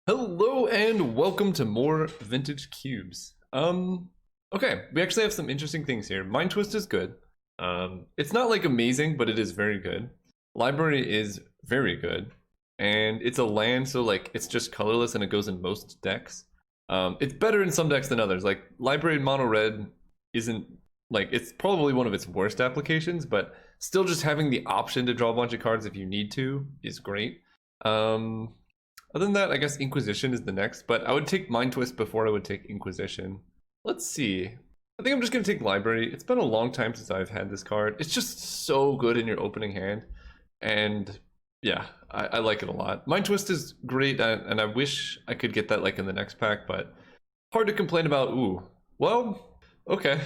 Hello and welcome to more vintage cubes. Okay, we actually have some interesting things here. Mind Twist is good. It's not like amazing, but it is very good. Library is very good. And it's a land, so like it's just colorless and it goes in most decks. It's better in some decks than others. Like Library Mono Red isn't like it's probably one of its worst applications, but still just having the option to draw a bunch of cards if you need to is great. Other than that, I guess Inquisition is the next, but I would take Mind Twist before I would take Inquisition. Let's see. I think I'm just going to take Library. It's been a long time since I've had this card. It's just so good in your opening hand. And yeah, I like it a lot. Mind Twist is great, and I wish I could get that like in the next pack, but hard to complain about. Ooh, well, okay.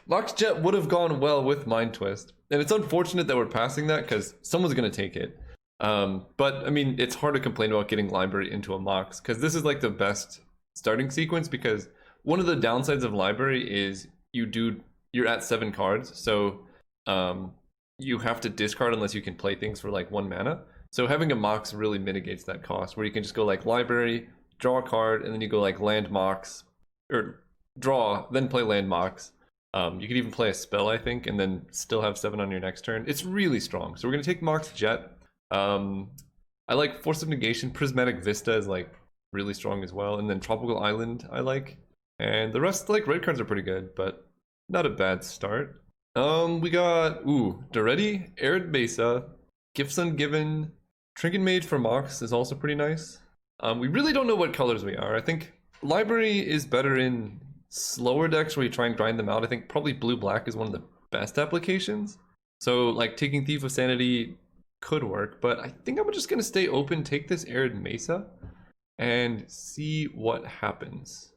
Mox Jet would have gone well with Mind Twist. And it's unfortunate that we're passing that because someone's going to take it. But I mean, it's hard to complain about getting Library into a Mox because this is like the best starting sequence, because one of the downsides of Library is you're at 7 cards, so you have to discard unless you can play things for like 1 mana. So having a Mox really mitigates that cost, where you can just go like Library, draw a card, and then you go like Land Mox, or draw, then play Land Mox. You could even play a spell, I think, and then still have 7 on your next turn. It's really strong. So we're gonna take Mox Jet. I like Force of Negation. Prismatic Vista is like really strong as well, and then Tropical Island I like, and the rest, like, red cards are pretty good, but not a bad start. We got Daretti, Arid Mesa, Gifts Ungiven, Trinket Mage for Mox is also pretty nice. We really don't know what colors we are. I think Library is better in slower decks where you try and grind them out. I think probably blue-black is one of the best applications. So like taking Thief of Sanity could work, but I think I'm just gonna stay open, take this Arid Mesa, and see what happens.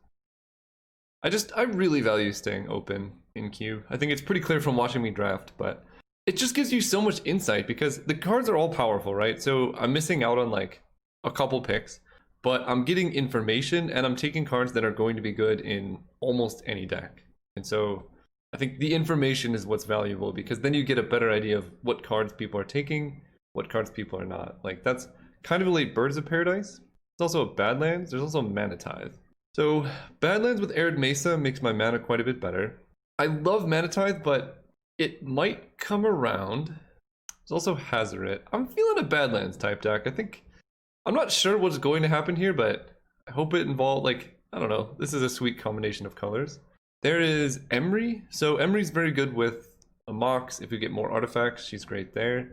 I really value staying open in Cube. I think it's pretty clear from watching me draft, but it just gives you so much insight because the cards are all powerful, right? So I'm missing out on like a couple picks, but I'm getting information and I'm taking cards that are going to be good in almost any deck. And so I think the information is what's valuable, because then you get a better idea of what cards people are taking, what cards people are not. Like, that's kind of a late Birds of Paradise. There's also a Badlands. There's also Mana Tithe. So Badlands with Arid Mesa makes my mana quite a bit better. I love Mana Tithe, but it might come around. There's also Hazoret. I'm feeling a Badlands type deck. I'm not sure what's going to happen here, but I hope it involves, like, I don't know. This is a sweet combination of colors. There is Emry. So Emry's very good with a Mox. If you get more artifacts, she's great there.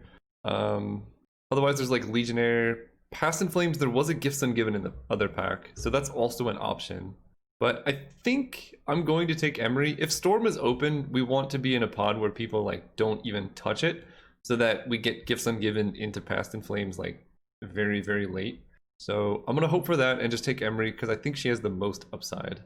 Otherwise there's like Legionnaire, Past in Flames. There was a Gifts Ungiven in the other pack, so that's also an option. But I think I'm going to take Emry. If Storm is open, we want to be in a pod where people like don't even touch it, so that we get Gifts Ungiven into Past in Flames like very, very late. So I'm gonna hope for that and just take Emry because I think she has the most upside.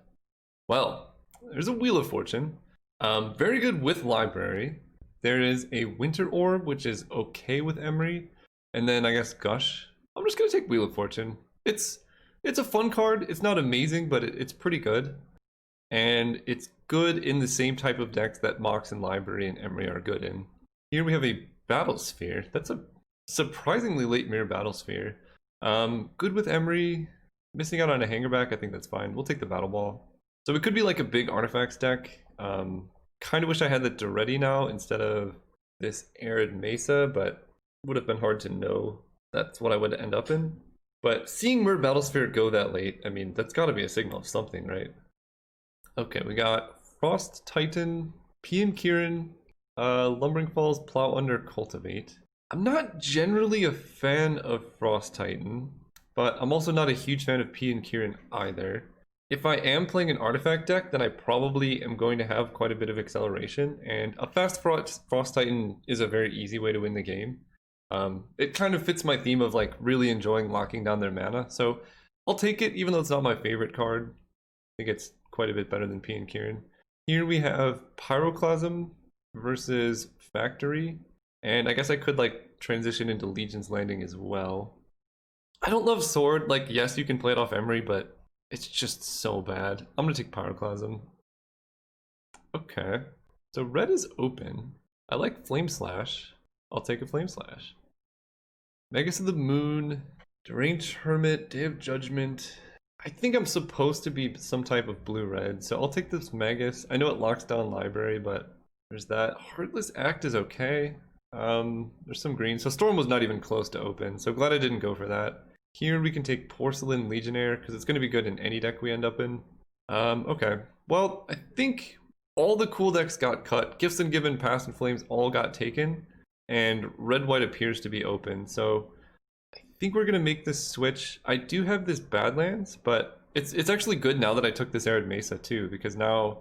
Well, there's a Wheel of Fortune. Very good with Library. There is a Winter Orb, which is okay with Emry. And then I guess Gush. I'm just going to take Wheel of Fortune. It's a fun card. It's not amazing, but it's pretty good. And it's good in the same type of decks that Mox and Library and Emry are good in. Here we have a Battle Sphere. That's a surprisingly late Mirror Battle Sphere. Good with Emry. Missing out on a Hangerback, I think that's fine. We'll take the Battle Ball. So it could be like a big artifacts deck. Kind of wish I had the Daretti now instead of this Arid Mesa, but would have been hard to know that's what I would end up in. But seeing Mirror Battlesphere go that late, I mean, that's got to be a signal of something, right? Okay, we got Frost Titan, PM Kieran, Lumbering Falls, Plow Under, Cultivate. I'm not generally a fan of Frost Titan, but I'm also not a huge fan of PM Kieran either. If I am playing an artifact deck, then I probably am going to have quite a bit of acceleration, and a fast Frost Titan is a very easy way to win the game. It kind of fits my theme of like really enjoying locking down their mana, so I'll take it even though it's not my favorite card. I think it's quite a bit better than PM Kieran. Here we have Pyroclasm versus Factory, and I guess I could like transition into Legion's Landing as well. I don't love Sword. Like, yes, you can play it off Emry, but it's just so bad. I'm gonna take Pyroclasm. Okay, so red is open. I like Flame Slash. I'll take a Flame Slash. Magus of the Moon, Deranged Hermit, Day of Judgment. I think I'm supposed to be some type of blue-red, so I'll take this Magus. I know it locks down Library, but there's that. Heartless Act is okay. There's some green. So Storm was not even close to open, so glad I didn't go for that. Here we can take Porcelain Legionnaire, because it's going to be good in any deck we end up in. Okay. Well, I think all the cool decks got cut. Gifts and Given, Past and Flames all got taken, and Red-White appears to be open, so I think we're gonna make this switch. I do have this Badlands, but it's actually good now that I took this Arid Mesa too, because now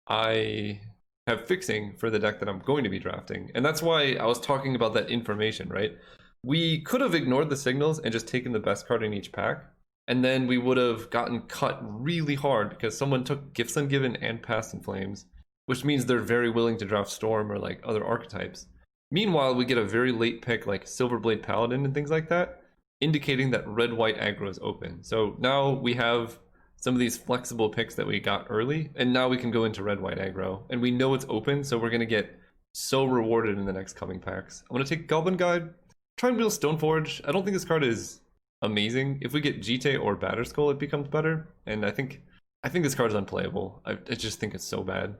I have fixing for the deck that I'm going to be drafting. And that's why I was talking about that information, right? We could have ignored the signals and just taken the best card in each pack, and then we would have gotten cut really hard because someone took Gifts Ungiven and Past in Flames, which means they're very willing to draft Storm or like other archetypes. Meanwhile, we get a very late pick like Silverblade Paladin and things like that, indicating that red-white aggro is open. So now we have some of these flexible picks that we got early, and now we can go into red-white aggro. And we know it's open, so we're going to get so rewarded in the next coming packs. I'm going to take Goblin Guide, try and wheel Stoneforge. I don't think this card is amazing. If we get Jite or Batterskull, it becomes better. And I think this card is unplayable. I just think it's so bad.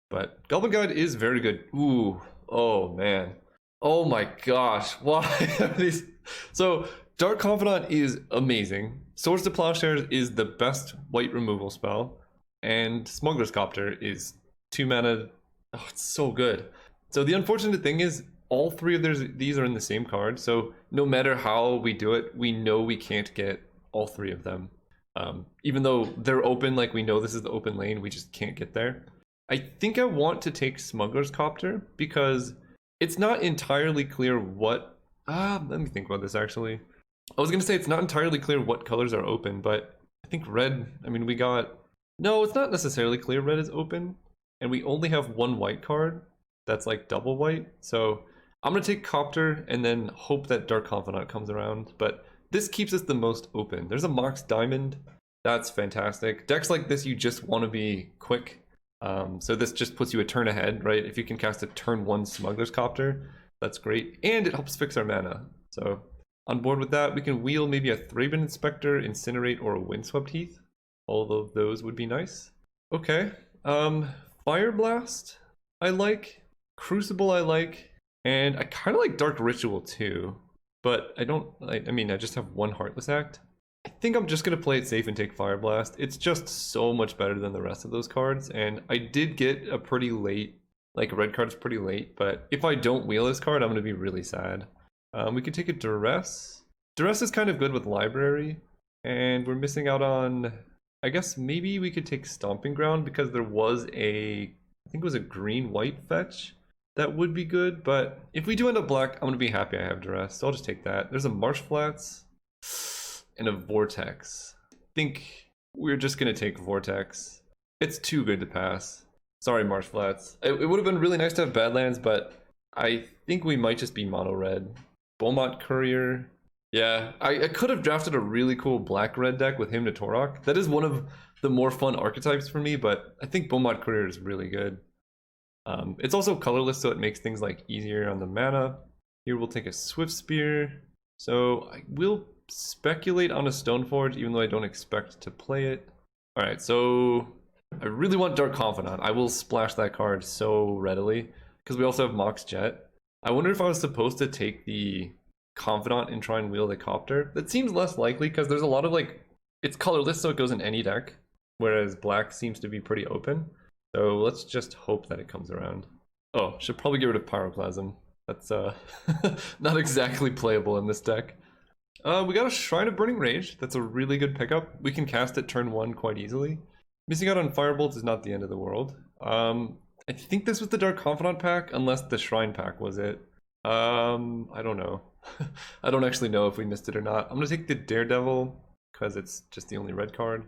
But Goblin Guide is very good. Ooh, oh man. Oh my gosh, why are these... So, Dark Confidant is amazing. Swords to Plowshares is the best white removal spell. And Smuggler's Copter is 2 mana. Oh, it's so good. So the unfortunate thing is, all three of these are in the same card. So no matter how we do it, we know we can't get all three of them. Even though they're open, like we know this is the open lane, we just can't get there. I think I want to take Smuggler's Copter because it's not entirely clear what... let me think about this actually. I was going to say it's not entirely clear what colors are open, but I think red, I mean, we got... No, it's not necessarily clear red is open, and we only have one white card that's like double white, so I'm going to take Copter and then hope that Dark Confidant comes around, but this keeps us the most open. There's a Mox Diamond, that's fantastic. Decks like this, you just want to be quick, so this just puts you a turn ahead, right? If you can cast a turn 1 Smuggler's Copter, that's great, and it helps fix our mana, so... On board with that, we can wheel maybe a Thraben Inspector, Incinerate, or a Windswept Heath. All of those would be nice. Okay. Fire Blast, I like. Crucible, I like. And I kind of like Dark Ritual too. But I don't, I mean, I just have one Heartless Act. I think I'm just going to play it safe and take Fire Blast. It's just so much better than the rest of those cards. And I did get a pretty late, like red card's pretty late. But if I don't wheel this card, I'm going to be really sad. We could take a Duress. Duress is kind of good with Library, and we're missing out on... I guess maybe we could take Stomping Ground because there was a... I think it was a green-white fetch that would be good, but if we do end up black, I'm going to be happy I have Duress, so I'll just take that. There's a Marsh Flats and a Vortex. I think we're just going to take Vortex. It's too good to pass. Sorry, Marsh Flats. It would have been really nice to have Badlands, but I think we might just be mono-red. Beaumont Courier. Yeah, I could have drafted a really cool black-red deck with him to Torok. That is one of the more fun archetypes for me, but I think Beaumont Courier is really good. It's also colorless, so it makes things like easier on the mana. Here we'll take a Swift Spear. So I will speculate on a Stoneforge, even though I don't expect to play it. Alright, so I really want Dark Confidant. I will splash that card so readily, because we also have Mox Jet. I wonder if I was supposed to take the Confidant and try and wheel the Copter. That seems less likely because there's a lot of like... It's colorless, so it goes in any deck, whereas black seems to be pretty open. So let's just hope that it comes around. Oh, should probably get rid of Pyroclasm. That's not exactly playable in this deck. We got a Shrine of Burning Rage. That's a really good pickup. We can cast it turn 1 quite easily. Missing out on Firebolt is not the end of the world. I think this was the Dark Confidant pack, unless the Shrine pack was it. I don't know. I don't actually know if we missed it or not. I'm gonna take the Daredevil, because it's just the only red card.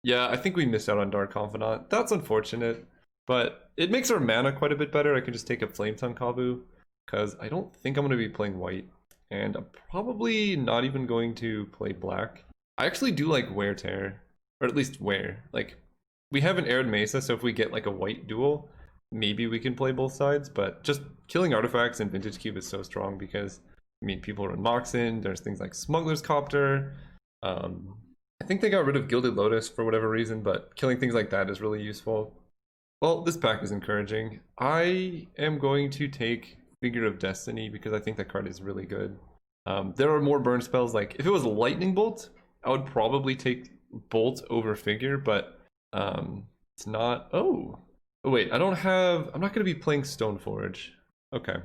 Yeah, I think we missed out on Dark Confidant. That's unfortunate, but it makes our mana quite a bit better. I can just take a Flametongue Kavu, because I don't think I'm gonna be playing white. And I'm probably not even going to play black. I actually do like Wear Tear, or at least Wear. Like, we have an Arid Mesa, so if we get like a white duel, maybe we can play both sides, but just killing artifacts in Vintage Cube is so strong because I mean, people run Moxen, there's things like Smuggler's Copter. I think they got rid of Gilded Lotus for whatever reason, but killing things like that is really useful. Well, this pack is encouraging. I am going to take Figure of Destiny because I think that card is really good. There are more burn spells, like if it was Lightning Bolt, I would probably take Bolt over Figure, but it's not. Oh wait, I'm not gonna be playing Stoneforge. Okay,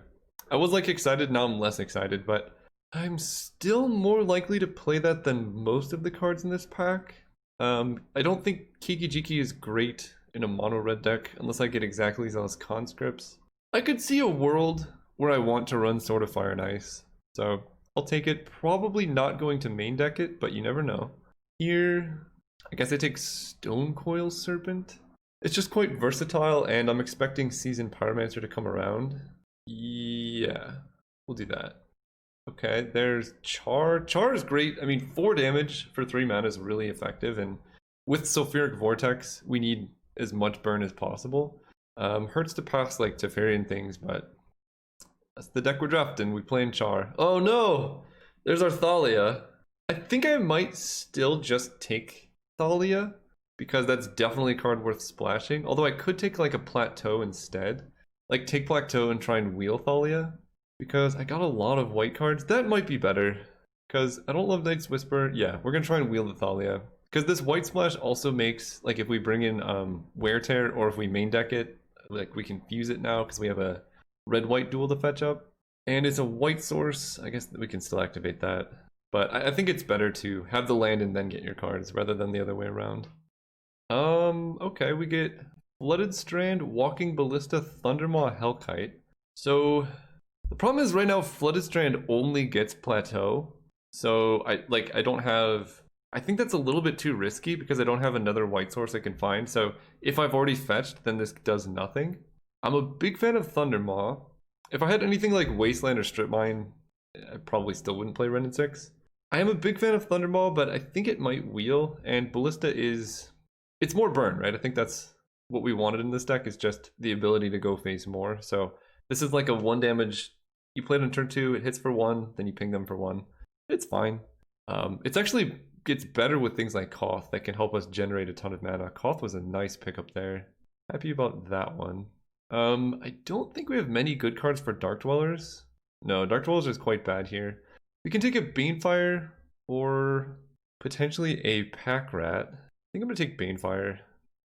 I was like excited, now I'm less excited, but I'm still more likely to play that than most of the cards in this pack. I don't think Kiki-Jiki is great in a mono red deck unless I get exactly Zealous Conscripts. I could see a world where I want to run Sword of Fire and Ice, so I'll take it. Probably not going to main deck it, but you never know. Here, I guess I take Stonecoil Serpent. It's just quite versatile, and I'm expecting Seasoned Pyromancer to come around. Yeah, we'll do that. Okay, there's Char. Char is great. I mean, 4 damage for 3 mana is really effective, and with Sulfuric Vortex, we need as much burn as possible. Hurts to pass like Teferian things, but that's the deck we're drafting. We play in Char. Oh no! There's our Thalia. I think I might still just take Thalia, because that's definitely a card worth splashing. Although I could take like a Plateau instead. Like take Plateau and try and wheel Thalia, because I got a lot of white cards. That might be better, because I don't love Knight's Whisper. Yeah, we're gonna try and wheel the Thalia. Because this white splash also makes, like if we bring in Wear Tear, or if we main deck it, like we can fuse it now because we have a red-white duel to fetch up. And it's a white source, I guess we can still activate that. But I think it's better to have the land and then get your cards rather than the other way around. Okay, we get Flooded Strand, Walking Ballista, Thundermaw, Hellkite. So the problem is right now Flooded Strand only gets Plateau. So I don't have, I think that's a little bit too risky because I don't have another white source I can find. So if I've already fetched, then this does nothing. I'm a big fan of Thundermaw. If I had anything like Wasteland or Strip Mine, I probably still wouldn't play Ren and 6. I am a big fan of Thundermaw, but I think it might wheel, and Ballista is, it's more burn, right? I think that's what we wanted in this deck, is just the ability to go face more. So this is like a 1 damage, you play it on turn 2, it hits for 1, then you ping them for 1. It's fine. It's actually gets better with things like Koth that can help us generate a ton of mana. Koth was a nice pickup there. Happy about that one. I don't think we have many good cards for Dark Dwellers. No, Dark Dwellers is quite bad here. We can take a Banefire or potentially a Pack Rat. I think I'm going to take Banefire.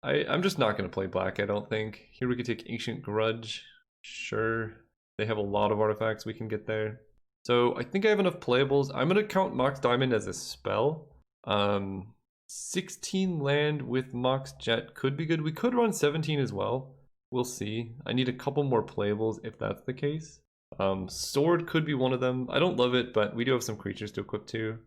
I'm just not going to play black, I don't think. Here we could take Ancient Grudge. Sure. They have a lot of artifacts we can get there. So I think I have enough playables. I'm going to count Mox Diamond as a spell. 16 land with Mox Jet could be good. We could run 17 as well. We'll see. I need a couple more playables if that's the case. Sword could be one of them. I don't love it, but we do have some creatures to equip too.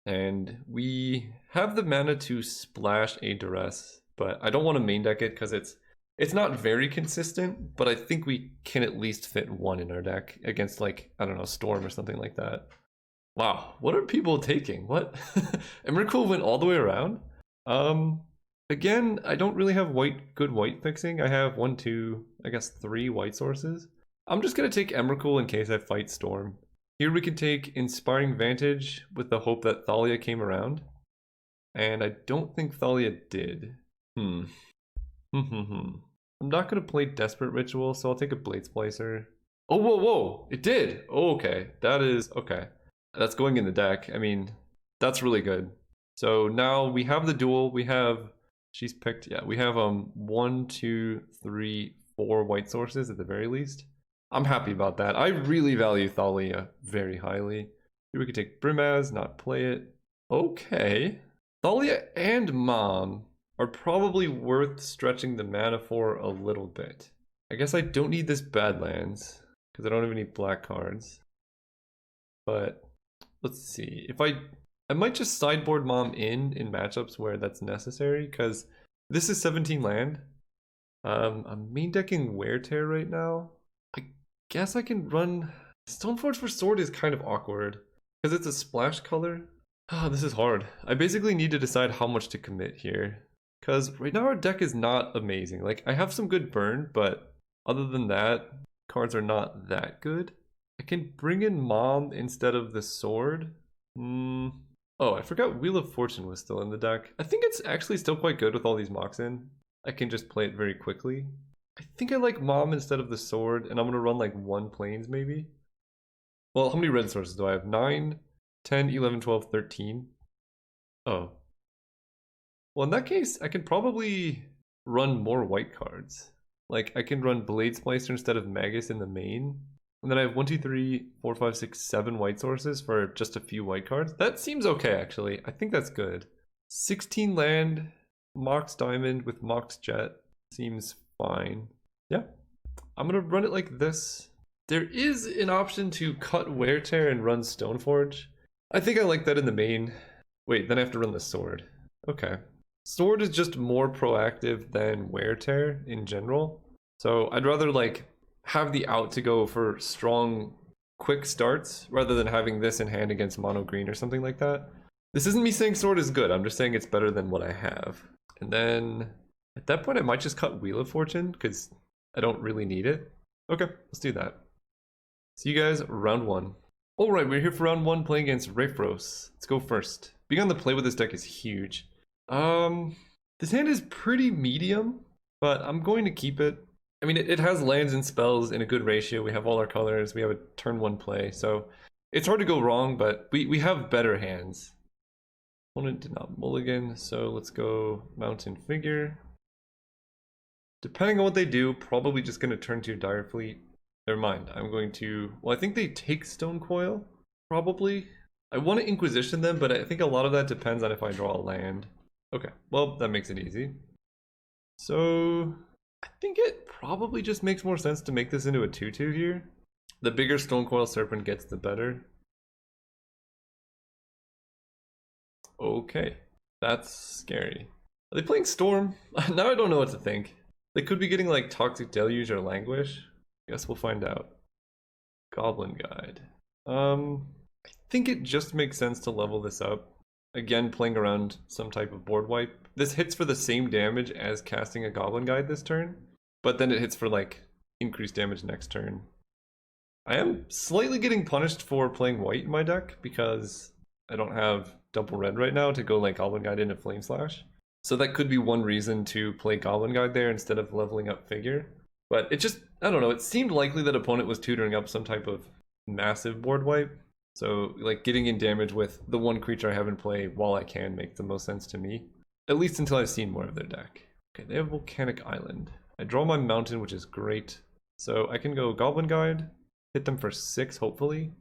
And we have the mana to splash a Duress, but I don't want to main deck it because it's not very consistent, but I think we can at least fit 1 in our deck against, like, I don't know, Storm or something like that. Wow, what are people taking? What? Emrakul went all the way around? Again, I don't really have good white fixing. I have 1, 2, I guess 3 white sources. I'm just going to take Emrakul in case I fight Storm. Here we can take Inspiring Vantage with the hope that Thalia came around. And I don't think Thalia did. I'm not going to play Desperate Ritual, so I'll take a Blade Splicer. Oh, whoa, whoa! It did! Oh, okay. That is... okay. That's going in the deck. I mean, that's really good. So now we have the duel. We have... she's picked... yeah, we have 1, 2, 3, 4 white sources at the very least. I'm happy about that. I really value Thalia very highly. Here we could take Brimaz, not play it. Okay. Thalia and Mom are probably worth stretching the mana for a little bit. I guess I don't need this Badlands, because I don't have any black cards. But let's see. If I might just sideboard Mom in matchups where that's necessary, because this is 17 land. I'm main decking Wear Tear right now. I guess I can run... Stoneforge for Sword is kind of awkward, because it's a splash color. Ah, this is hard. I basically need to decide how much to commit here. Because right now our deck is not amazing. Like, I have some good burn, but other than that, cards are not that good. I can bring in Mom instead of the sword. Oh, I forgot Wheel of Fortune was still in the deck. I think it's actually still quite good with all these mocks in. I can just play it very quickly. I think I like Mom instead of the sword, and I'm gonna run like 1 planes maybe. Well, how many red sources do I have? 9, 10, 11, 12, 13. Oh. Well, in that case, I can probably run more white cards. Like, I can run Blade Splicer instead of Magus in the main. And then I have 1, 2, 3, 4, 5, 6, 7 white sources for just a few white cards. That seems okay, actually. I think that's good. 16 land, Mox Diamond with Mox Jet seems fine. Yeah, I'm gonna run it like this. There is an option to cut Wear Tear and run Stoneforge. I think I like that in the main. Wait, then I have to run the sword. Okay. Sword is just more proactive than Wear Tear in general. So I'd rather like have the out to go for strong, quick starts rather than having this in hand against mono green or something like that. This isn't me saying sword is good, I'm just saying it's better than what I have. And then at that point I might just cut Wheel of Fortune because I don't really need it. Okay, let's do that. See you guys round 1. Alright, we're here for round 1 playing against Rayfros. Let's go first. Being on the play with this deck is huge. This hand is pretty medium, but I'm going to keep it. I mean, it has lands and spells in a good ratio. We have all our colors. We have a turn 1 play, so it's hard to go wrong, but we have better hands. Opponent did not mulligan, so let's go Mountain Figure. Depending on what they do, probably just going to turn to Dire Fleet. Never mind, I'm going to... Well, I think they take Stone Coil, probably. I want to Inquisition them, but I think a lot of that depends on if I draw a land. Okay, well, that makes it easy. So, I think it probably just makes more sense to make this into a 2/2 here. The bigger Stone Coil Serpent gets the better. Okay, that's scary. Are they playing Storm? Now I don't know what to think. They could be getting like Toxic Deluge or Languish. Guess we'll find out. Goblin Guide. I think it just makes sense to level this up. Again, playing around some type of board wipe. This hits for the same damage as casting a Goblin Guide this turn, but then it hits for like increased damage next turn. I am slightly getting punished for playing white in my deck because I don't have double red right now to go like Goblin Guide into Flame Slash. So that could be one reason to play Goblin Guide there instead of leveling up Figure. But it just, I don't know, it seemed likely that opponent was tutoring up some type of massive board wipe. So like getting in damage with the one creature I have in play while I can make the most sense to me. At least until I've seen more of their deck. Okay, they have Volcanic Island. I draw my mountain, which is great. So I can go Goblin Guide, hit them for 6 hopefully.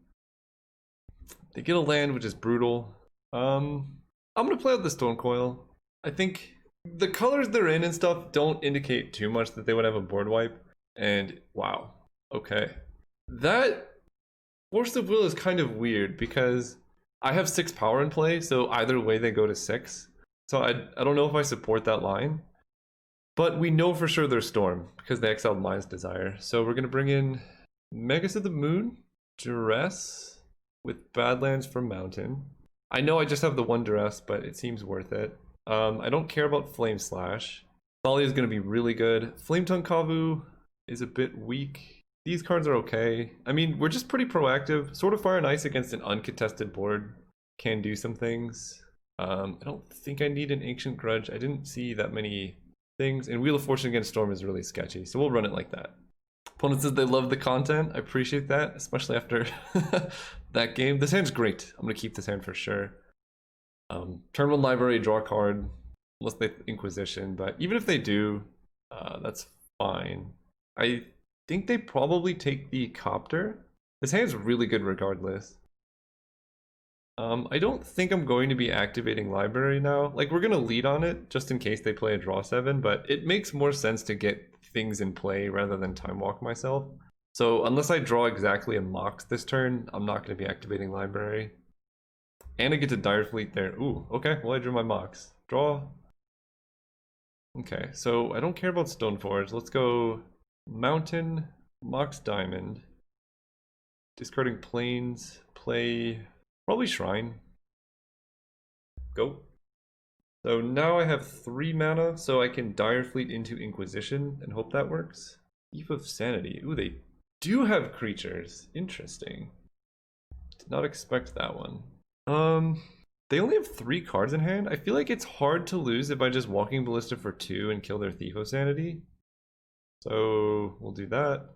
They get a land, which is brutal. I'm gonna play out the Stone Coil. I think the colors they're in and stuff don't indicate too much that they would have a board wipe. And wow, okay. That Force of Will is kind of weird because I have 6 power in play, so either way they go to 6. So I don't know if I support that line. But we know for sure they're Storm because they exiled Mind's Desire. So we're gonna bring in Megas of the Moon, Duress with Badlands from Mountain. I know I just have the 1 Duress, but it seems worth it. I don't care about Flame Slash. Thalia is gonna be really good. Flame Tongue Kavu is a bit weak. These cards are okay. I mean, we're just pretty proactive. Sword of Fire and Ice against an uncontested board can do some things. I don't think I need an Ancient Grudge. I didn't see that many things. And Wheel of Fortune against Storm is really sketchy, so we'll run it like that. Opponent says they love the content. I appreciate that, especially after that game. This hand's great. I'm going to keep this hand for sure. Turn 1 library, draw a card, unless they Inquisition. But even if they do, that's fine. I think they probably take the Copter. This hand's really good regardless. I don't think I'm going to be activating library now. Like, we're going to lead on it just in case they play a draw 7, but it makes more sense to get things in play rather than time walk myself. So unless I draw exactly a Mox this turn, I'm not going to be activating library. And I get to Dire Fleet there. Ooh, okay, well I drew my Mox. Draw. Okay, so I don't care about Stoneforge. Let's go Mountain, Mox Diamond. Discarding Plains, play probably Shrine. Go. So now I have 3 mana, so I can Dire Fleet into Inquisition and hope that works. Eve of Sanity. Ooh, they do have creatures. Interesting. Did not expect that one. They only have 3 cards in hand. I feel like it's hard to lose if I just Walking Ballista for 2 and kill their Thief of Sanity. So we'll do that.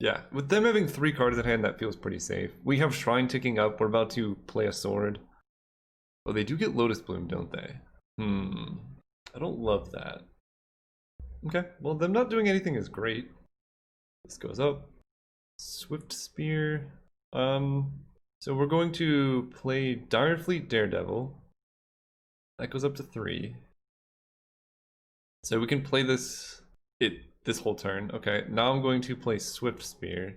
Yeah, with them having 3 cards in hand, that feels pretty safe. We have Shrine ticking up. We're about to play a sword. Oh, they do get Lotus Bloom, don't they? I don't love that. Okay, well, them not doing anything is great. This goes up. Swift Spear. So we're going to play Direfleet Daredevil. That goes up to 3. So we can play this whole turn. Okay, now I'm going to play Swift Spear.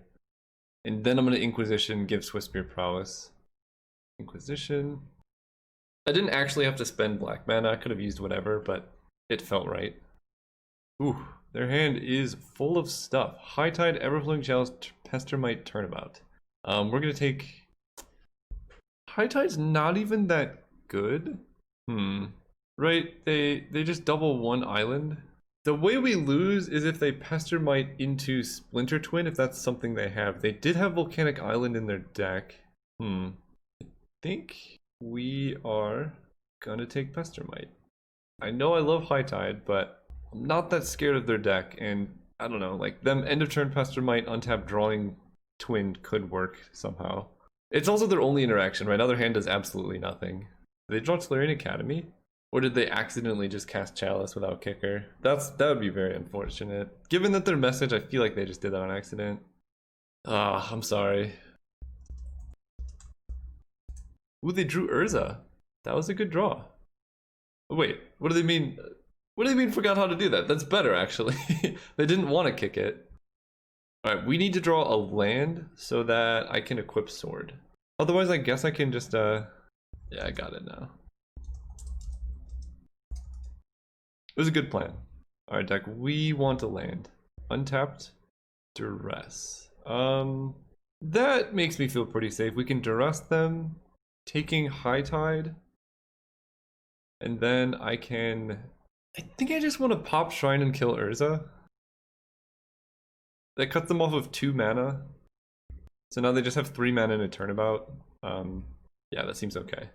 And then I'm going to Inquisition, give Swift Spear prowess. Inquisition. I didn't actually have to spend black mana. I could have used whatever, but it felt right. Ooh, their hand is full of stuff. High Tide, Everflowing Chalice, Pestermite, Turnabout. We're gonna take... High Tide's not even that good. Right, they just double 1 island. The way we lose is if they Pestermite into Splinter Twin, if that's something they have. They did have Volcanic Island in their deck. I think we are gonna take Pestermite. I know I love High Tide, but I'm not that scared of their deck, and I don't know, like them end of turn Pestermite, untap drawing Twin could work somehow. It's also their only interaction, right? Other hand does absolutely nothing. Did they draw Tolarian Academy? Or did they accidentally just cast Chalice without kicker? That would be very unfortunate. Given that their message, I feel like they just did that on accident. I'm sorry. Ooh, they drew Urza. That was a good draw. Oh, wait, what do they mean? What do they mean forgot how to do that? That's better, actually. They didn't want to kick it. Alright, we need to draw a land so that I can equip Sword. Otherwise, I guess I can just, yeah, I got it now. It was a good plan. Alright, deck, we want a land. Untapped, Duress. That makes me feel pretty safe. We can Duress them, taking High Tide. And then I can... I think I just want to pop Shrine and kill Urza. That cuts them off of 2 mana. So now they just have 3 mana in a turnabout. Yeah, that seems okay.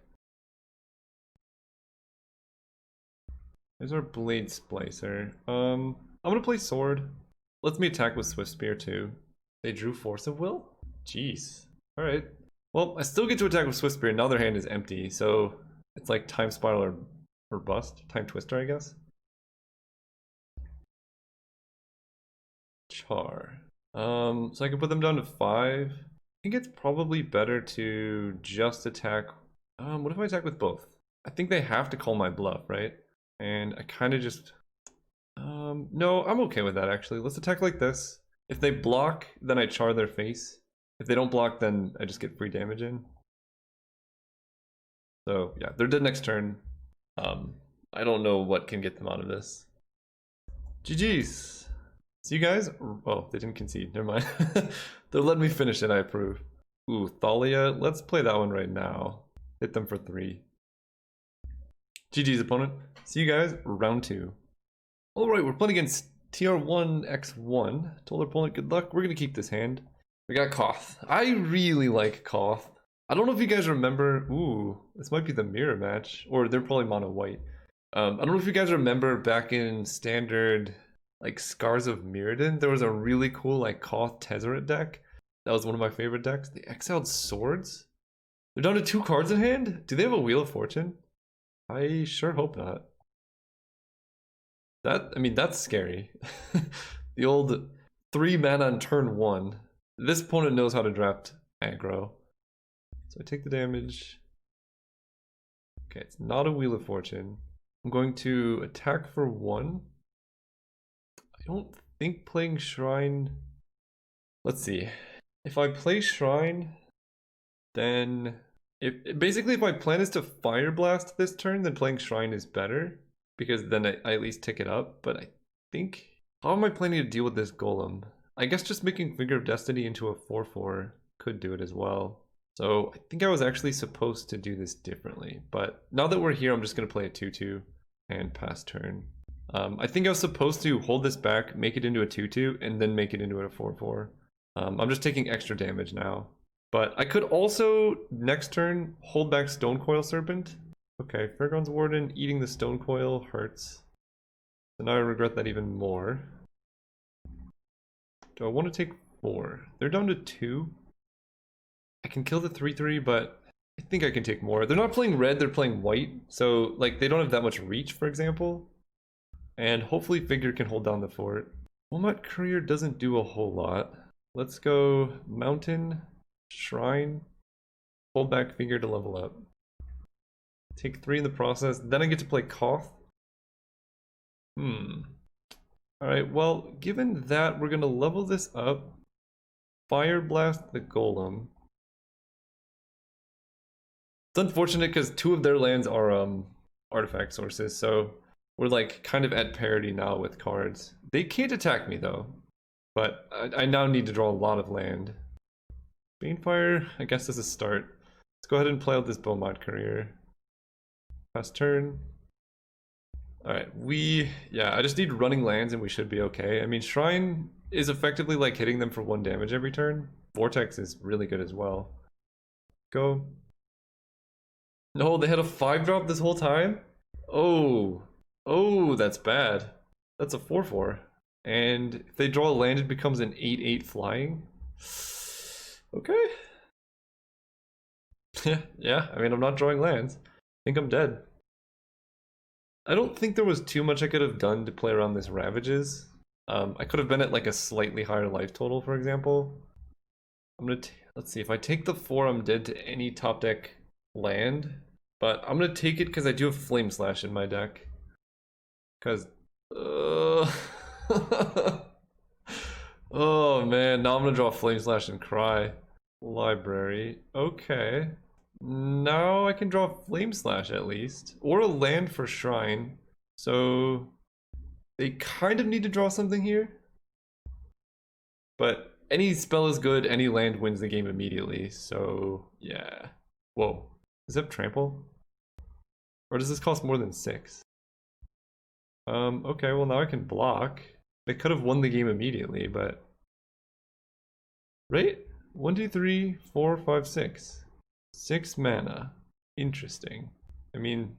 There's our Blade Splicer. I'm gonna play Sword. Lets me attack with Swift Spear too. They drew Force of Will? Jeez. Alright. Well, I still get to attack with Swift Spear, now their hand is empty, so it's like Time Spiral or bust. Time Twister, I guess. Char. So I can put them down to 5. I think it's probably better to just attack. What if I attack with both? I think they have to call my bluff, right? And I kind of just... no, I'm okay with that actually. Let's attack like this. If they block, then I char their face. If they don't block, then I just get free damage in. So yeah, they're dead next turn. I don't know what can get them out of this. GG's. See you guys. Oh, they didn't concede. Never mind. They'll let me finish it. I approve. Ooh, Thalia. Let's play that one right now. Hit them for 3. GG's, opponent. See you guys round 2. Alright, we're playing against TR1X1. Told our opponent good luck. We're gonna keep this hand. We got Koth. I really like Koth. I don't know if you guys remember. Ooh, this might be the mirror match. Or they're probably mono white. I don't know if you guys remember back in standard like Scars of Mirrodin, there was a really cool like Koth Tezzeret deck. That was one of my favorite decks. They exiled Swords. They're down to 2 cards in hand? Do they have a Wheel of Fortune? I sure hope not. I mean, that's scary. The old 3 mana on turn 1. This opponent knows how to draft aggro. So I take the damage. Okay, it's not a Wheel of Fortune. I'm going to attack for 1. I don't think playing Shrine... Let's see. If I play Shrine, then... Basically, if my plan is to Fire Blast this turn, then playing Shrine is better. Because then I at least tick it up. But I think... How am I planning to deal with this Golem? I guess just making Finger of Destiny into a 4/4 could do it as well. So I think I was actually supposed to do this differently. But now that we're here, I'm just going to play a 2/2 and pass turn. I think I was supposed to hold this back, make it into a 2/2, and then make it into a 4/4. I'm just taking extra damage now. But I could also, next turn, hold back Stonecoil Serpent. Okay, Fairgrounds Warden eating the Stonecoil hurts. So now I regret that even more. Do I want to take 4? They're down to 2. I can kill the 3/3, but I think I can take more. They're not playing red, they're playing white. So, like, they don't have that much reach, for example. And hopefully Figure can hold down the fort. Wilmot Courier doesn't do a whole lot. Let's go Mountain, Shrine, hold back Figure to level up. Take 3 in the process, then I get to play Koth. Alright, well, given that, we're gonna level this up. Fire Blast the Golem. It's unfortunate because 2 of their lands are artifact sources, so we're like kind of at parity now with cards. They can't attack me though, but I now need to draw a lot of land. Banefire, I guess this is a start. Let's go ahead and play out this Beaumont Courier. Pass turn. Alright, I just need running lands and we should be okay. I mean, Shrine is effectively like hitting them for 1 damage every turn. Vortex is really good as well. Go. No, they had a 5-drop this whole time? Oh, that's bad. That's a 4/4. And if they draw a land, it becomes an 8/8 flying. Okay. Yeah, I mean, I'm not drawing lands. I think I'm dead. I don't think there was too much I could have done to play around this Ravages. I could have been at like a slightly higher life total, for example. I'm gonna let's see, if I take the 4, I'm dead to any top deck land. But I'm gonna take it because I do have Flame Slash in my deck. Because, oh man, now I'm gonna draw Flame Slash and cry. Library, okay. Now I can draw Flame Slash at least, or a land for Shrine. So they kind of need to draw something here. But any spell is good, any land wins the game immediately, so yeah. Whoa, does it have trample? Or does this cost more than 6? Okay, well now I can block. They could have won the game immediately, but... Right? 1, 2, 3, 4, 5, 6. 6 mana. Interesting. I mean,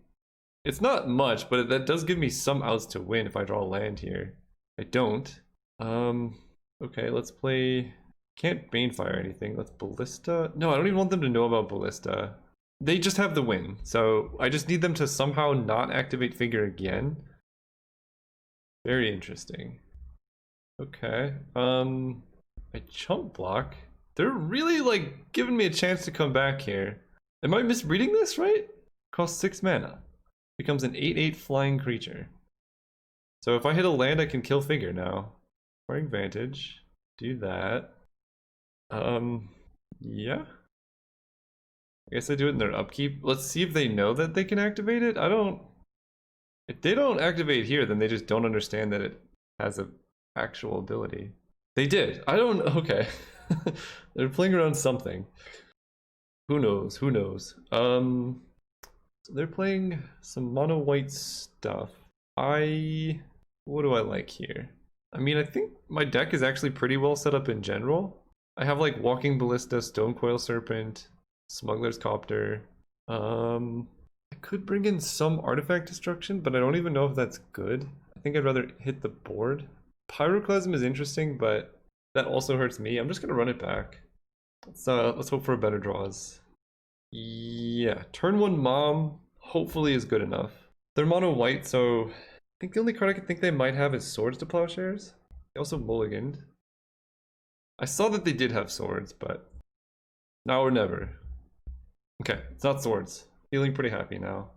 it's not much, but that does give me some outs to win if I draw land here. I don't. Okay, let's play... Can't Banefire anything. Let's Ballista. No, I don't even want them to know about Ballista. They just have the win, so I just need them to somehow not activate Figure again. Very interesting. Okay, I chump block. They're really like giving me a chance to come back here. Am I misreading this, right? Costs 6 mana. Becomes an 8/8 flying creature. So if I hit a land, I can kill Figure now. Acquiring Vantage. Do that. Yeah. I guess I do it in their upkeep. Let's see if they know that they can activate it. If they don't activate here, then they just don't understand that it has a actual ability. They did. I don't... Okay. They're playing around something. Who knows? Who knows? So they're playing some mono white stuff. What do I like here? I mean, I think my deck is actually pretty well set up in general. I have like Walking Ballista, Stonecoil Serpent, Smuggler's Copter. I could bring in some artifact destruction, but I don't even know if that's good. I think I'd rather hit the board. Pyroclasm is interesting, but that also hurts me. I'm just gonna run it back. Let's hope for a better draws. Yeah, turn 1 Mom hopefully is good enough. They're mono white, so I think the only card I could think they might have is Swords to Plowshares. They also mulliganed. I saw that they did have swords, but now or never. Okay, it's not swords. Feeling pretty happy now.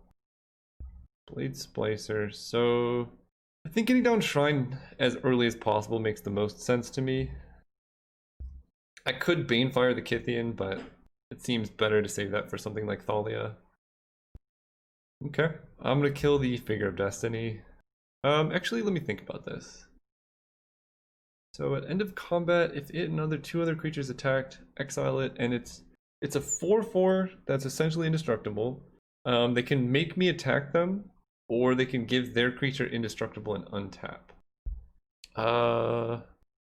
Blade Splicer. So I think getting down Shrine as early as possible makes the most sense to me. I could Banefire the Kythian, but it seems better to save that for something like Thalia. Okay, I'm gonna kill the Figure of Destiny. Actually, let me think about this. So at end of combat, if it and 2 other creatures attacked, exile it, and it's a 4/4 that's essentially indestructible. They can make me attack them, or they can give their creature indestructible and untap.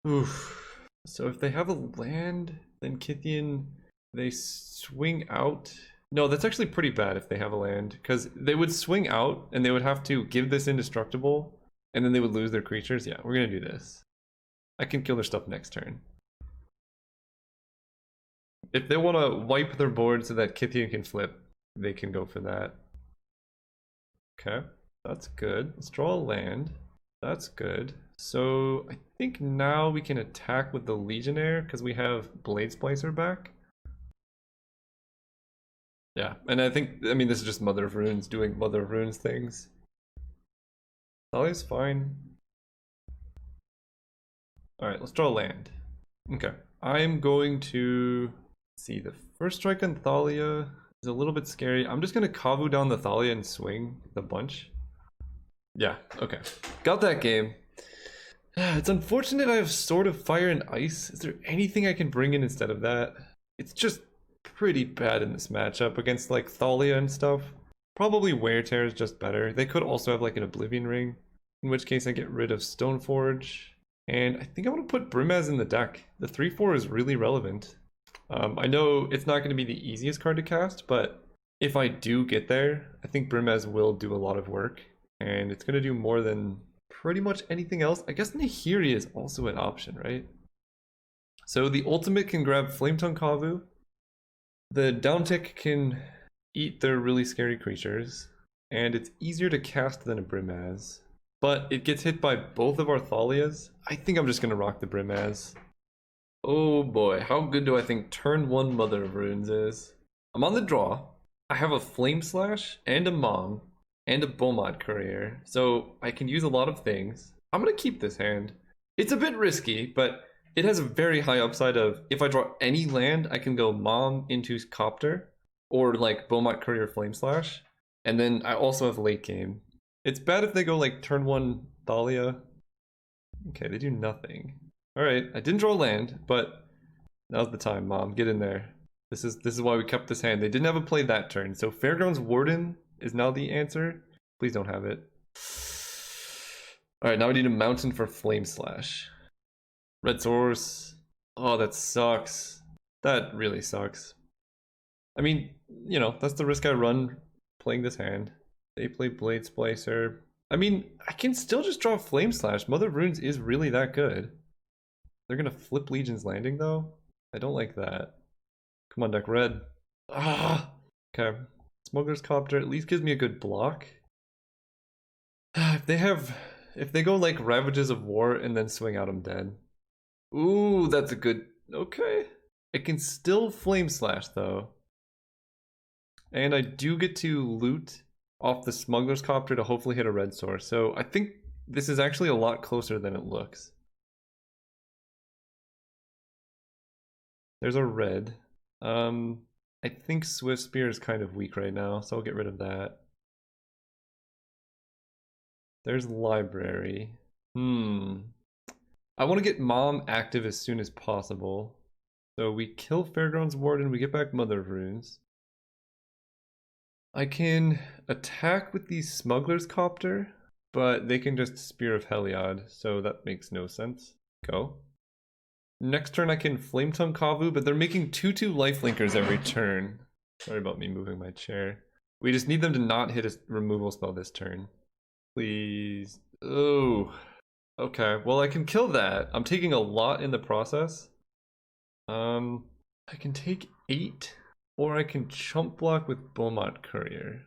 Oof. So if they have a land, then Kithian, they swing out. No, that's actually pretty bad if they have a land, because they would swing out and they would have to give this indestructible, and then they would lose their creatures. Yeah, we're gonna do this. I can kill their stuff next turn. If they want to wipe their board so that Kithian can flip, they can go for that. Okay, that's good. Let's draw a land. That's good. So I think now we can attack with the Legionnaire because we have Blade Splicer back. Yeah, and I mean, this is just Mother of Runes doing Mother of Runes things. Thalia's fine. Alright, let's draw a land. Okay, I'm going to see the first strike on Thalia is a little bit scary. I'm just gonna Kavu down the Thalia and swing the bunch. Yeah, okay. Got that game. It's unfortunate I have Sword of Fire and Ice. Is there anything I can bring in instead of that? It's just pretty bad in this matchup against like Thalia and stuff. Probably Wear Tear is just better. They could also have like an Oblivion Ring, in which case I get rid of Stoneforge. And I think I'm going to put Brimaz in the deck. The 3-4 is really relevant. I know it's not going to be the easiest card to cast, but if I do get there, I think Brimaz will do a lot of work. And it's going to do more than pretty much anything else. I guess Nahiri is also an option, right? So the ultimate can grab Flametongue Kavu. The downtick can eat their really scary creatures. And it's easier to cast than a Brimaz. But it gets hit by both of our Thalias. I think I'm just going to rock the Brimaz. Oh boy, how good do I think turn 1 Mother of Runes is? I'm on the draw. I have a Flame Slash and a Mom and a Beaumont Courier, so I can use a lot of things. I'm going to keep this hand. It's a bit risky, but it has a very high upside of if I draw any land, I can go Mom into Copter or like Beaumont Courier Flame Slash, and then I also have late game. It's bad if they go like turn 1 Thalia. Okay, they do nothing. Alright, I didn't draw land, but now's the time, Mom. Get in there. This is why we kept this hand. They didn't have a play that turn, so Fairgrounds Warden is now the answer. Please don't have it. Alright, now we need a mountain for Flame Slash. Red Source. Oh, that sucks. That really sucks. I mean, you know, that's the risk I run playing this hand. They play Blade Splicer. I mean, I can still just draw Flame Slash. Mother of Runes is really that good. They're gonna flip Legion's Landing though? I don't like that. Come on, deck red. Ah! Okay. Smuggler's Copter at least gives me a good block. If they go like Ravages of War and then swing out, I'm dead. Ooh, that's a good... Okay. It can still Flame Slash though. And I do get to loot off the Smuggler's Copter to hopefully hit a red source. So I think this is actually a lot closer than it looks. There's a red. I think Swift Spear is kind of weak right now, so I'll get rid of that. There's Library. I want to get Mom active as soon as possible. So we kill Fairgrounds Warden, we get back Mother of Runes. I can attack with the Smuggler's Copter, but they can just Spear of Heliod, so that makes no sense. Go. Next turn I can Flametongue Kavu, but they're making 2/2 lifelinkers every turn. Sorry about me moving my chair. We just need them to not hit a removal spell this turn. Please. Oh. Okay, well I can kill that. I'm taking a lot in the process. I can take 8, or I can chump block with Beaumont Courier.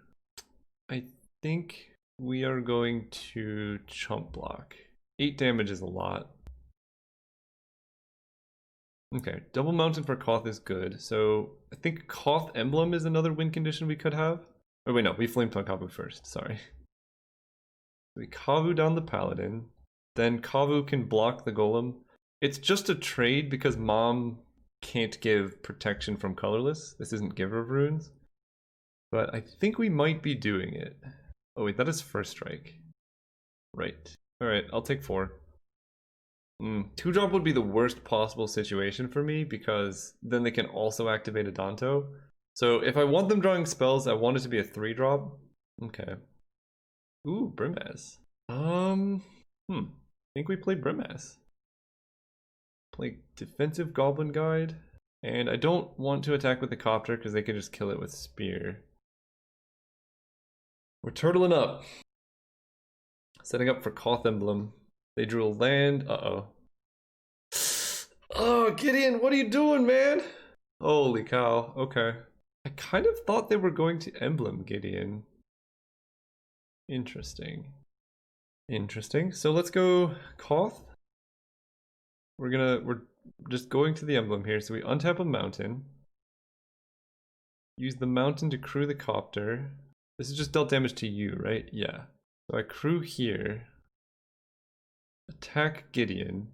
I think we are going to chump block. 8 damage is a lot. Okay, double mountain for Koth is good. So I think Koth Emblem is another win condition we could have. Oh wait, no, we Flametongue Kavu first, sorry. We Kavu down the Paladin. Then Kavu can block the Golem. It's just a trade because Mom can't give protection from Colorless. This isn't Giver of Runes. But I think we might be doing it. Oh wait, that is first strike. Right. Alright, I'll take 4. 2-drop would be the worst possible situation for me because then they can also activate a Danto. So if I want them drawing spells, I want it to be a 3-drop. Okay. Ooh, Brimaz. I think we play Brimaz. Play defensive Goblin Guide. And I don't want to attack with the Copter because they can just kill it with Spear. We're turtling up. Setting up for Koth Emblem. They drew a land. Uh-oh. Oh, Gideon, what are you doing, man? Holy cow. Okay. I kind of thought they were going to Emblem, Gideon. Interesting. Interesting. So let's go Koth. We're just going to the Emblem here. So we untap a mountain. Use the mountain to crew the Copter. This is just dealt damage to you, right? Yeah. So I crew here. Attack Gideon.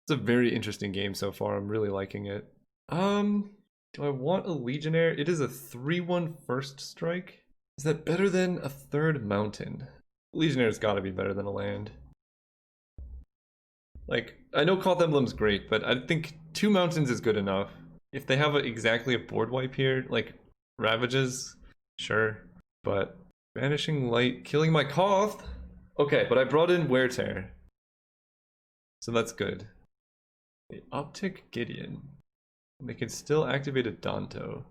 It's a very interesting game so far. I'm really liking it. Do I want a Legionnaire? It is a 3/1 first strike. Is that better than a third mountain? Legionnaire's gotta be better than a land. Like, I know Koth Emblem's great, but I think 2 mountains is good enough. If they have exactly a board wipe here, like Ravages, sure. But Vanishing Light, killing my Koth? Okay, but I brought in Wear Tear. So that's good. They uptick Gideon. They can still activate a Danto.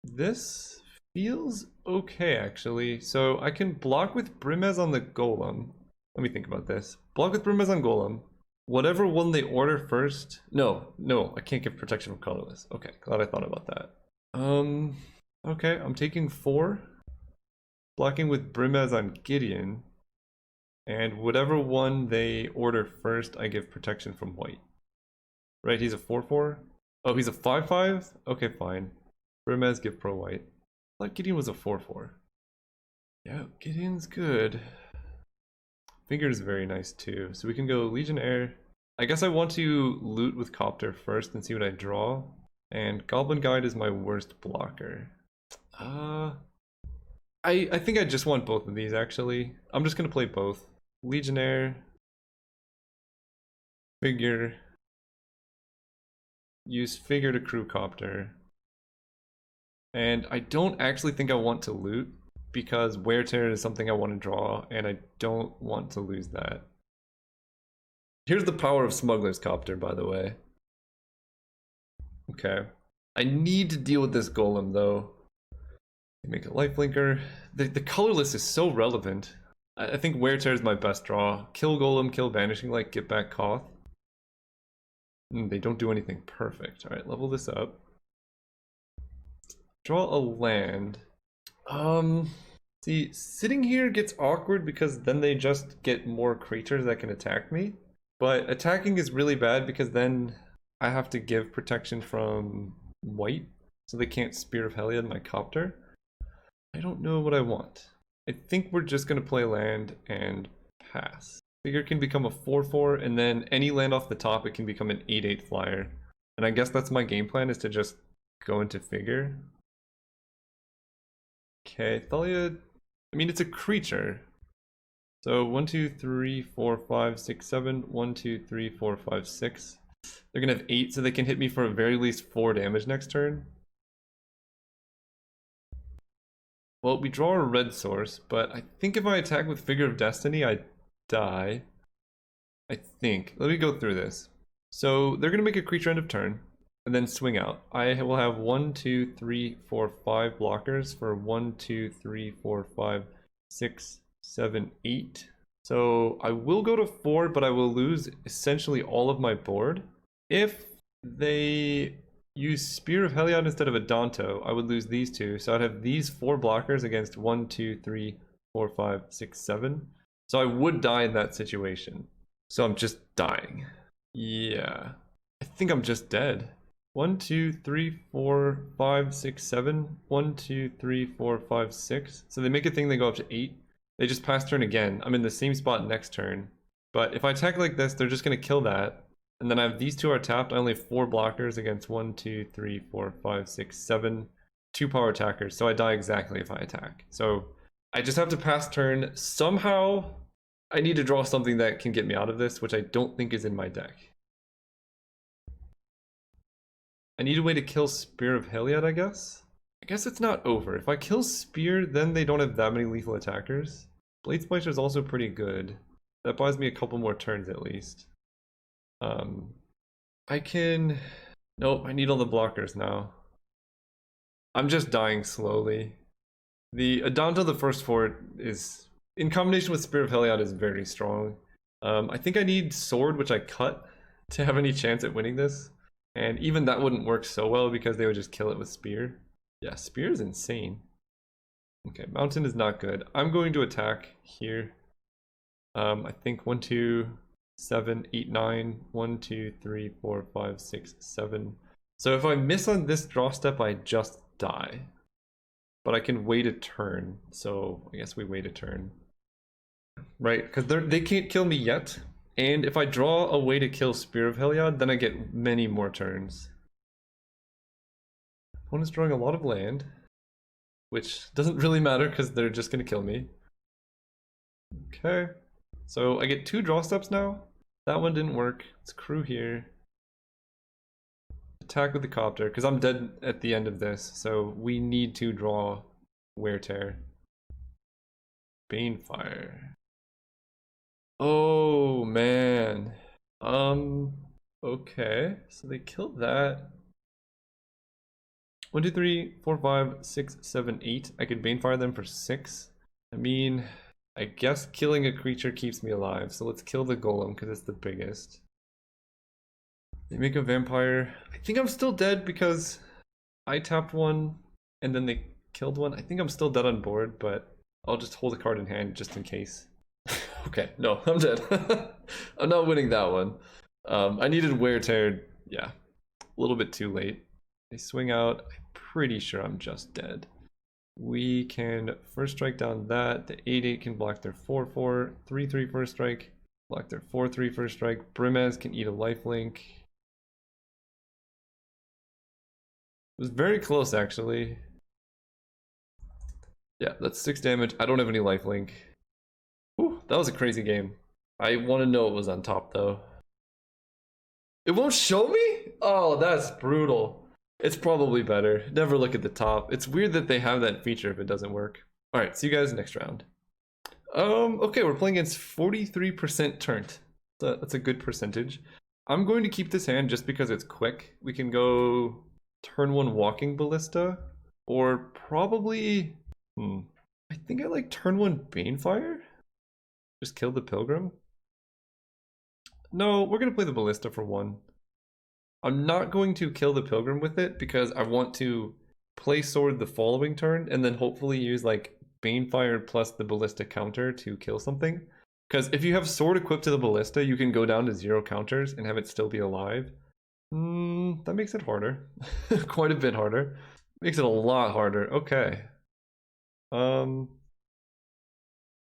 This feels okay, actually. So I can block with Brimez on the Golem. Let me think about this. Block with Brimez on Golem. Whatever one they order first. No, I can't give protection from colorless. Okay, glad I thought about that. Okay, I'm taking 4. Blocking with Brimez on Gideon. And whatever one they order first, I give protection from white. Right, he's a 4/4? Oh, he's a 5/5? Okay, fine. Brimez, give pro white. I thought Gideon was a 4/4. Yeah, Gideon's good. Figure's very nice too. So we can go Legionnaire. I guess I want to loot with Copter first and see what I draw. And Goblin Guide is my worst blocker. I think I just want both of these actually. I'm just gonna play both. Legionnaire. Figure. Use Figure to crew Copter. And I don't actually think I want to loot because Wear Tear is something I want to draw and I don't want to lose that. Here's the power of Smuggler's Copter, by the way. Okay. I need to deal with this Golem though. Make a lifelinker. The colorless is so relevant. I think Wear Tear is my best draw. Kill Golem, kill Vanishing Light, get back Koth. They don't do anything perfect. Alright, level this up. Draw a land. See, sitting here gets awkward because then they just get more creatures that can attack me. But attacking is really bad because then I have to give protection from white, so they can't Spear of Heliod my Copter. I don't know what I want. I think we're just gonna play land and pass. Figure can become a 4/4, and then any land off the top, it can become an 8/8 flyer. And I guess that's my game plan, is to just go into Figure. Okay, Thalia, I mean, it's a creature. So 1, 2, 3, 4, 5, 6, 7, 1, 2, 3, 4, 5, 6. They're gonna have 8, so they can hit me for at very least 4 damage next turn. Well, we draw a red source, but I think if I attack with Figure of Destiny, I die. I think. Let me go through this. So they're gonna make a creature end of turn, and then swing out. I will have 1, 2, 3, 4, 5 blockers for 1, 2, 3, 4, 5, 6, 7, 8. So I will go to 4, but I will lose essentially all of my board. If they use Spear of Heliod instead of a Danto, I would lose these 2. So I'd have these 4 blockers against 1, 2, 3, 4, 5, 6, 7. So I would die in that situation. So I'm just dying. Yeah. I think I'm just dead. 1, 2, 3, 4, 5, 6, 7. 1, 2, 3, 4, 5, 6. So they make a thing, they go up to 8. They just pass turn again. I'm in the same spot next turn. But if I attack like this, they're just going to kill that. And then I have these 2 are tapped. I only have 4 blockers against 1, 2, 3, 4, 5, 6, 7. 2 power attackers. So I die exactly if I attack. So I just have to pass turn. Somehow I need to draw something that can get me out of this, which I don't think is in my deck. I need a way to kill Spear of Heliod, I guess? I guess it's not over. If I kill Spear, then they don't have that many lethal attackers. Blade Splicer is also pretty good. That buys me a couple more turns at least. I can... Nope, I need all the blockers now. I'm just dying slowly. The Adonto, the first fort, is, in combination with Spear of Heliod, is very strong. I think I need Sword, which I cut, to have any chance at winning this. And even that wouldn't work so well because they would just kill it with Spear. Yeah, Spear is insane. Okay, Mountain is not good. I'm going to attack here. I think 1, 2, 7, 8, 9. 1, 2, 3, 4, 5, 6, 7. So if I miss on this draw step, I just die. But I can wait a turn, so I guess we wait a turn. Right, because they can't kill me yet. And if I draw a way to kill Spear of Heliod, then I get many more turns. Opponent's drawing a lot of land, which doesn't really matter because they're just going to kill me. Okay, so I get 2 draw steps now. That one didn't work. Let's crew here. Attack with the copter, because I'm dead at the end of this, so we need to draw Wear Tear. Banefire. Oh man. Okay, so they killed that. 1, 2, 3, 4, 5, 6, 7, 8. I could Banefire them for 6. I mean, I guess killing a creature keeps me alive, so let's kill the golem because it's the biggest. They make a vampire. I think I'm still dead because I tapped one and then they killed one. I think I'm still dead on board, but I'll just hold a card in hand just in case. Okay, no, I'm dead. I'm not winning that one. I needed Wear Tear, yeah, a little bit too late. They swing out. I'm pretty sure I'm just dead. We can first strike down that. The 8/8 can block their 4/4. 3/3 first strike. Block their 4/3 first strike. Brimaz can eat a lifelink. It was very close actually. Yeah, that's 6 damage. I don't have any lifelink. Whew, that was a crazy game. I want to know what was on top though. It won't show me? Oh, that's brutal. It's probably better. Never look at the top. It's weird that they have that feature if it doesn't work. Alright, see you guys next round. Okay, we're playing against 43% turned. That's a good percentage. I'm going to keep this hand just because it's quick. We can go turn 1 Walking Ballista, or probably... I think I like turn 1 Banefire? Just kill the Pilgrim? No, we're going to play the Ballista for 1. I'm not going to kill the Pilgrim with it because I want to play Sword the following turn and then hopefully use like Banefire plus the Ballista counter to kill something. Because if you have Sword equipped to the Ballista, you can go down to 0 counters and have it still be alive. That makes it harder. Quite a bit harder. Makes it a lot harder. Okay. I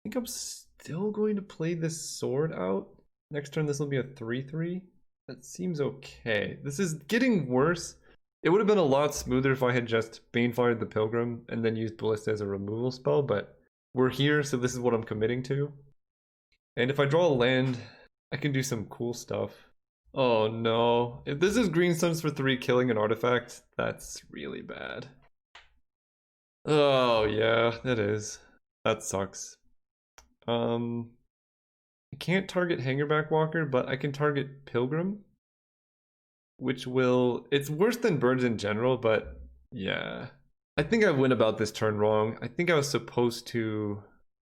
think I'm still going to play this Sword out. Next turn this will be a 3/3. That seems okay. This is getting worse. It would have been a lot smoother if I had just Banefired the Pilgrim and then used Ballista as a removal spell, but we're here, so this is what I'm committing to. And if I draw a land, I can do some cool stuff. Oh no. If this is Green Suns for 3 killing an artifact, that's really bad. Oh yeah, that is. That sucks. I can't target Hangerback Walker, but I can target Pilgrim, which will... It's worse than Birds in general, but yeah. I think I went about this turn wrong. I think I was supposed to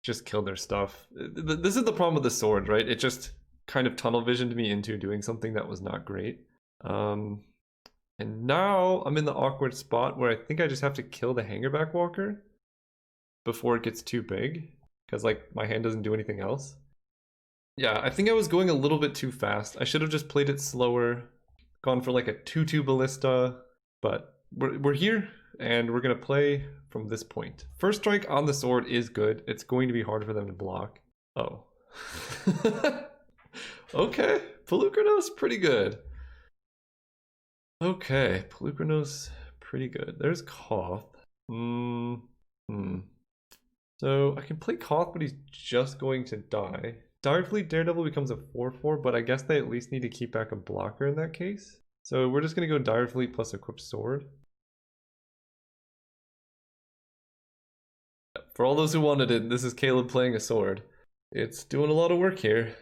just kill their stuff. This is the problem with the Sword, right? It just kind of tunnel visioned me into doing something that was not great. And now I'm in the awkward spot where I think I just have to kill the Hangerback Walker before it gets too big, because like my hand doesn't do anything else. Yeah, I think I was going a little bit too fast. I should have just played it slower, gone for like a 2/2 Ballista, but we're here and we're gonna play from this point. First strike on the Sword is good. It's going to be hard for them to block. Oh. Okay, Pelucranos, pretty good. Okay, Pelucranos, pretty good. There's Koth. So I can play Koth, but he's just going to die. Direfleet Daredevil becomes a 4/4, but I guess they at least need to keep back a blocker in that case. So we're just going to go Direfleet plus equip Sword. For all those who wanted it, this is Caleb playing a sword. It's doing a lot of work here.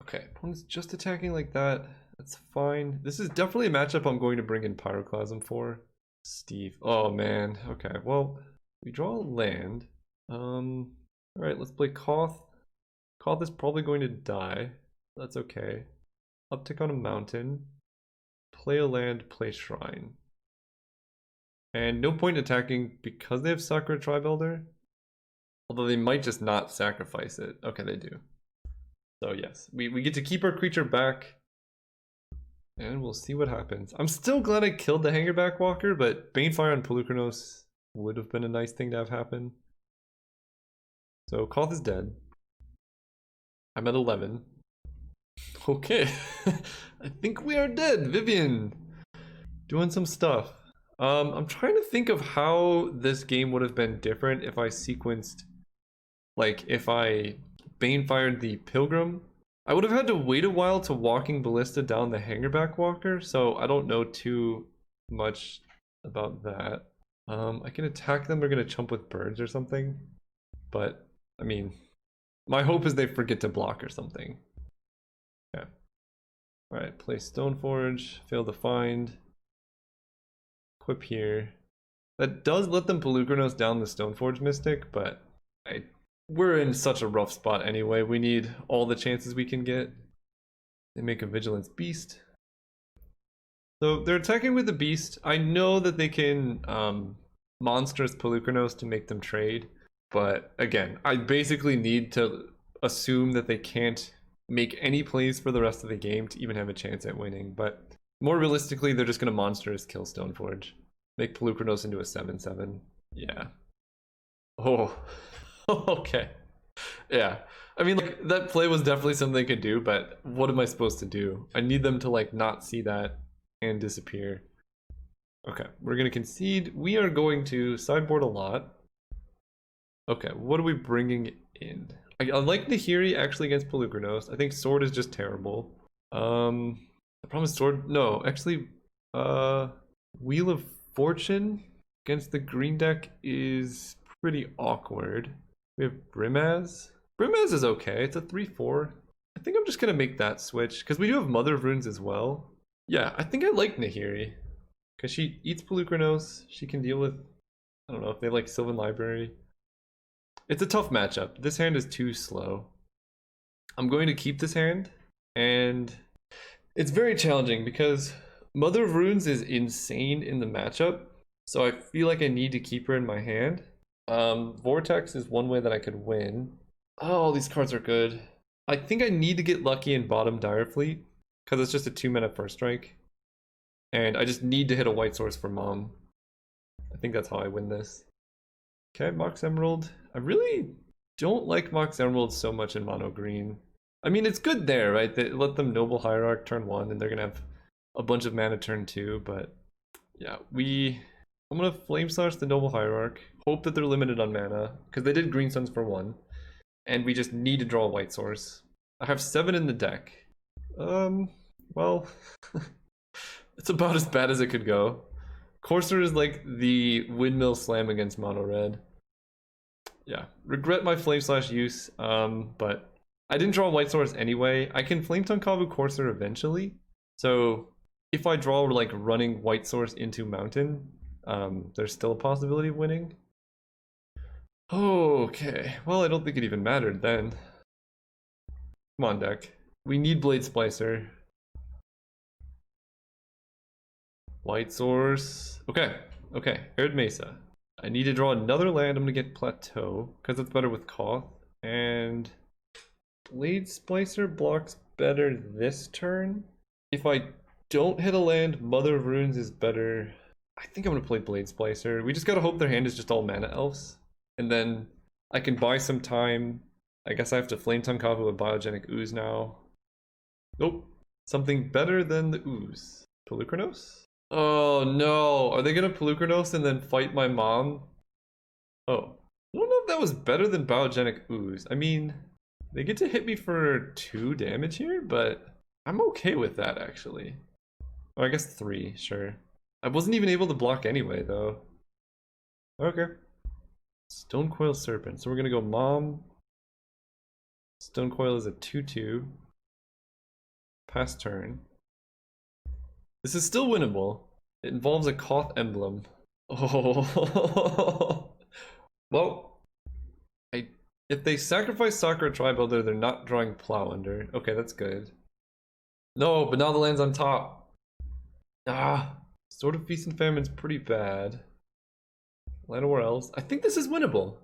Okay, opponent's just attacking like that. That's fine. This is definitely a matchup I'm going to bring in Pyroclasm for. Steve. Oh man. Okay, well, we draw a land. Alright, let's play Koth. Koth is probably going to die. That's okay. Uptick on a mountain. Play a land, play shrine. And no point attacking because they have Sakura Tribe Elder. Although they might just not sacrifice it. Okay, they do. So yes, we get to keep our creature back. And we'll see what happens. I'm still glad I killed the Hangerback Walker, but Banefire on Polukranos would have been a nice thing to have happen. So Koth is dead. I'm at 11. Okay. I think we are dead. Vivian. Doing some stuff. I'm trying to think of how this game would have been different if I sequenced, like if I Banefired the Pilgrim. I would have had to wait a while to Walking Ballista down the Hangerback Walker, so I don't know too much about that. I can attack them, they're gonna chump with birds or something. But, I mean, my hope is they forget to block or something. Okay. Alright, play Stoneforge, fail to find. Equip here. That does let them Polukranos down the Stoneforge Mystic, but we're in such a rough spot anyway. We need all the chances we can get. They make a Vigilance Beast. So they're attacking with the Beast. I know that they can Monstrous Polukranos to make them trade. But again, I basically need to assume that they can't make any plays for the rest of the game to even have a chance at winning. But more realistically, they're just going to Monstrous kill Stoneforge. Make Polukranos into a 7/7. Yeah. Oh. Okay. Yeah. I mean, like, that play was definitely something they could do, but what am I supposed to do? I need them to, like, not see that and disappear. Okay, we're going to concede. We are going to sideboard a lot. Okay, what are we bringing in? I like Nahiri actually against Polukranos. I think Sword is just terrible. The problem is Sword... No, actually, Wheel of Fortune against the green deck is pretty awkward. We have Brimaz. Brimaz is okay. It's a 3/4. I think I'm just going to make that switch, because we do have Mother of Runes as well. Yeah, I think I like Nahiri, because she eats Polukranos. She can deal with, I don't know, if they like Sylvan Library. It's a tough matchup. This hand is too slow. I'm going to keep this hand, and it's very challenging because Mother of Runes is insane in the matchup, so I feel like I need to keep her in my hand. Vortex is one way that I could win. Oh, these cards are good. I think I need to get lucky in bottom Direfleet, because it's just a 2-mana first strike. And I just need to hit a white source for Mom. I think that's how I win this. Okay, Mox Emerald. I really don't like Mox Emerald so much in mono green. I mean, it's good there, right? They let them Noble Hierarch turn 1, and they're gonna have a bunch of mana turn 2, but yeah, I'm gonna Flame Slash the Noble Hierarch, hope that they're limited on mana, because they did Green Suns for 1, and we just need to draw a white source. I have 7 in the deck. Well, it's about as bad as it could go. Courser is like the windmill slam against mono red. Yeah, regret my Flame Slash use, but I didn't draw a white source anyway. I can Flame Tongue Kavu Courser eventually, so if I draw like running white source into mountain, there's still a possibility of winning. Okay, well, I don't think it even mattered then. Come on, deck. We need Blade Splicer. White source. Okay, Arid Mesa. I need to draw another land. I'm gonna get Plateau, because it's better with Koth. And Blade Splicer blocks better this turn. If I don't hit a land, Mother of Runes is better. I think I'm gonna play Blade Splicer. We just gotta hope their hand is just all mana elves. And then I can buy some time. I guess I have to Flame Tongue Kavu a Biogenic Ooze now. Nope. Something better than the Ooze. Polukranos? Oh no. Are they gonna Polukranos and then fight my mom? Oh. I don't know if that was better than Biogenic Ooze. I mean, they get to hit me for 2 damage here, but I'm okay with that actually. Or I guess 3, sure. I wasn't even able to block anyway, though. Okay. Stonecoil Serpent. So we're gonna go Mom. Stonecoil is a 2/2. Pass turn. This is still winnable. It involves a Koth emblem. Oh. Well, if they sacrifice Sakura Tribe Elder, they're not drawing Plow Under. Okay, that's good. No, but now the land's on top. Ah, Sword of Feast and Famine's pretty bad. Land of War Elves. I think this is winnable.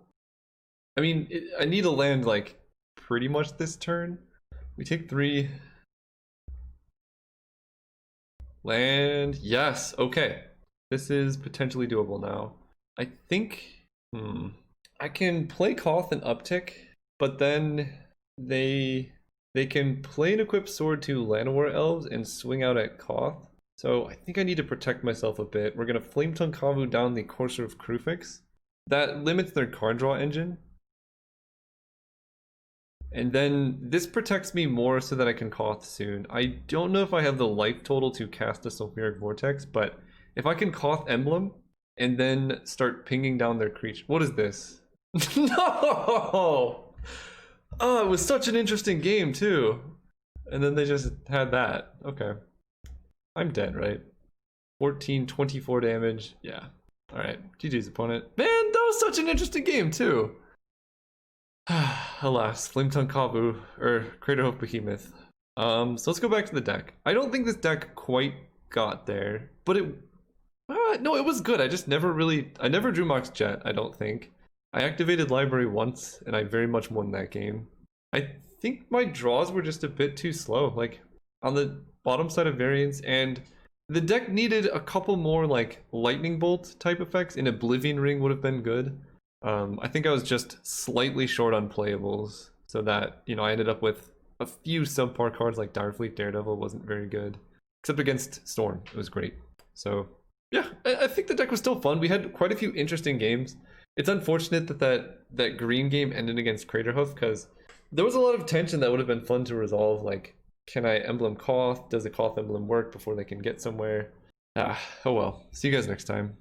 I mean, I need a land like pretty much this turn. We take 3. Land. Yes. Okay. This is potentially doable now. I think. I can play Koth and uptick, but then they can play an equipped sword to Llanowar Elves and swing out at Koth. So I think I need to protect myself a bit. We're gonna Flame Tongue Kavu down the Courser of Krufix. That limits their card draw engine. And then this protects me more so that I can Koth soon. I don't know if I have the life total to cast a Sulfuric Vortex, but if I can Koth Emblem and then start pinging down their creature. What is this? No! Oh, it was such an interesting game too. And then they just had that. Okay. I'm dead, right? 14, 24 damage. Yeah. Alright. GG's opponent. Man, that was such an interesting game too. Alas, Flametongue Kavu, or Craterhoof Behemoth. So let's go back to the deck. I don't think this deck quite got there, but no, it was good. I never drew Mox Jet, I don't think. I activated Library once, and I very much won that game. I think my draws were just a bit too slow, like on the bottom side of variance, and the deck needed a couple more like Lightning Bolt type effects. An Oblivion Ring would have been good. I think I was just slightly short on playables, so that, you know, I ended up with a few subpar cards like Direfleet Daredevil wasn't very good. Except against Storm, it was great. So, yeah, I think the deck was still fun. We had quite a few interesting games. It's unfortunate that green game ended against Craterhoof, because there was a lot of tension that would have been fun to resolve, like, can I Emblem Koth? Does the Koth Emblem work before they can get somewhere? Oh well. See you guys next time.